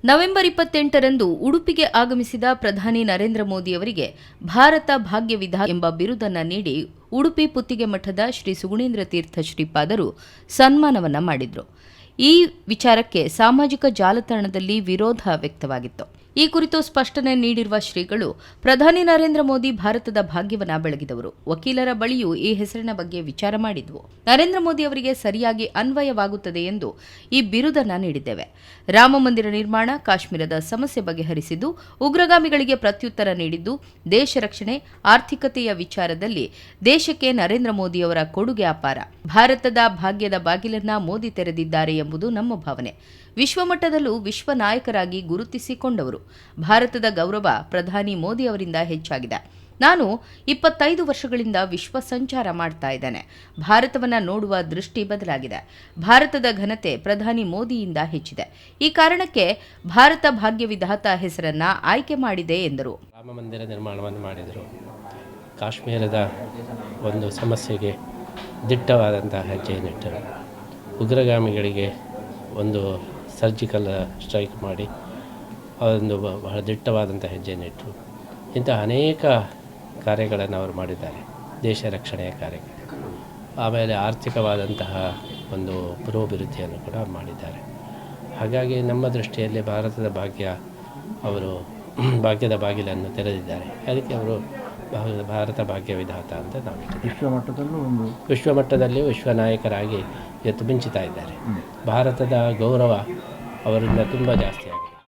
November 28ರಂದು ಉಡುಪಿಗೆ ಆಗಮಿಸಿದ ಪ್ರಧಾನಿ ನರೇಂದ್ರ ಮೋದಿ ಅವರಿಗೆ ಭಾರತ ಭಾಗ್ಯವಿಧಾತ ಎಂಬ ಬಿರುದನ್ನು ನೀಡಿ ಉಡುಪಿ ಪುತ್ತಿಗೆ ಮಠದ ಶ್ರೀ ಸುಗುಣೇಂದ್ರ ತೀರ್ಥ ಶ್ರೀಪಾದರು ಸನ್ಮಾನವನ್ನ ಮಾಡಿದ್ರು. ಈ ವಿಚಾರಕ್ಕೆ ಸಾಮಾಜಿಕ ಜಾಲತಾಣದಲ್ಲಿ ವಿರೋಧ ವ್ಯಕ್ತವಾಗಿತ್ತು. ಈ ಕುರಿತು ಸ್ಪಷ್ಟನೆ ನೀಡಿರುವ ಶ್ರೀಗಳು, ಪ್ರಧಾನಿ ನರೇಂದ್ರ ಮೋದಿ ಭಾರತದ ಭಾಗ್ಯವನ್ನ ಬೆಳಗಿದವರು. ವಕೀಲರ ಬಳಿಯೂ ಈ ಹೆಸರಿನ ಬಗ್ಗೆ ವಿಚಾರ ಮಾಡಿದ್ವು. ನರೇಂದ್ರ ಮೋದಿ ಅವರಿಗೆ ಸರಿಯಾಗಿ ಅನ್ವಯವಾಗುತ್ತದೆ ಎಂದು ಈ ಬಿರುದನ್ನ ನೀಡಿದ್ದೇವೆ. ರಾಮ ಮಂದಿರ ನಿರ್ಮಾಣ, ಕಾಶ್ಮೀರದ ಸಮಸ್ಯೆ ಬಗೆಹರಿಸಿದ್ದು, ಉಗ್ರಗಾಮಿಗಳಿಗೆ ಪ್ರತ್ಯುತ್ತರ ನೀಡಿದ್ದು, ದೇಶ ರಕ್ಷಣೆ, ಆರ್ಥಿಕತೆಯ ವಿಚಾರದಲ್ಲಿ ದೇಶಕ್ಕೆ ನರೇಂದ್ರ ಮೋದಿಯವರ ಕೊಡುಗೆ ಅಪಾರ. ಭಾರತದ ಭಾಗ್ಯದ ಬಾಗಿಲನ್ನ ಮೋದಿ ತೆರೆದಿದ್ದಾರೆ ಎಂಬುದು ನಮ್ಮ ಭಾವನೆ. ವಿಶ್ವಮಟ್ಟದಲ್ಲೂ ವಿಶ್ವ ನಾಯಕರಾಗಿ ಗುರುತಿಸಿಕೊಂಡವರು. ಭಾರತದ ಗೌರವ ಪ್ರಧಾನಿ ಮೋದಿ ಅವರಿಂದ ಹೆಚ್ಚಾಗಿದೆ. ನಾನು 25 ವರ್ಷಗಳಿಂದ ವಿಶ್ವ ಸಂಚಾರ ಮಾಡ್ತಾ ಇದ್ದೇನೆ. ಭಾರತವನ್ನ ನೋಡುವ ದೃಷ್ಟಿ ಬದಲಾಗಿದೆ. ಭಾರತದ ಘನತೆ ಪ್ರಧಾನಿ ಮೋದಿಯಿಂದ ಹೆಚ್ಚಿದೆ. ಈ ಕಾರಣಕ್ಕೆ ಭಾರತ ಭಾಗ್ಯವಿಧಾತ ಹೆಸರನ್ನ ಆಯ್ಕೆ ಮಾಡಿದೆ ಎಂದರು. ರಾಮ ಮಂದಿರ ನಿರ್ಮಾಣವನ್ನು ಮಾಡಿದರು. ಕಾಶ್ಮೀರದ ಒಂದು ಸಮಸ್ಯೆಗೆ ದಿಟ್ಟವಾದಂತಹ ಹೆಜ್ಜೆಯನ್ನಿಟ್ಟರು. ಉಗ್ರಗಾಮಿಗಳಿಗೆ ಒಂದು ಸರ್ಜಿಕಲ್ ಸ್ಟ್ರೈಕ್ ಮಾಡಿ ಒಂದು ಬಹಳ ದಿಟ್ಟವಾದಂಥ ಹೆಜ್ಜೆಯನ್ನಿಟ್ಟರು. ಇಂತಹ ಅನೇಕ ಕಾರ್ಯಗಳನ್ನು ಅವರು ಮಾಡಿದ್ದಾರೆ. ದೇಶ ರಕ್ಷಣೆಯ ಕಾರ್ಯಗಳು, ಆಮೇಲೆ ಆರ್ಥಿಕವಾದಂತಹ ಒಂದು ಪುರೋಭಿವೃದ್ಧಿಯನ್ನು ಕೂಡ ಮಾಡಿದ್ದಾರೆ. ಹಾಗಾಗಿ ನಮ್ಮ ದೃಷ್ಟಿಯಲ್ಲಿ ಭಾರತದ ಭಾಗ್ಯದ ಬಾಗಿಲನ್ನು ತೆರೆದಿದ್ದಾರೆ. ಅದಕ್ಕೆ ಅವರು ಭಾರತ ಭಾಗ್ಯವಿಧಾತ ಅಂತ ನಾವು ವಿಶ್ವಮಟ್ಟದಲ್ಲಿಯೂ ವಿಶ್ವ ನಾಯಕರಾಗಿ ಇವತ್ತು ಮಿಂಚುತ್ತಾ ಇದ್ದಾರೆ. ಭಾರತದ ಗೌರವ ಅವರಿಂದ ತುಂಬ ಜಾಸ್ತಿ ಆಗಿದೆ.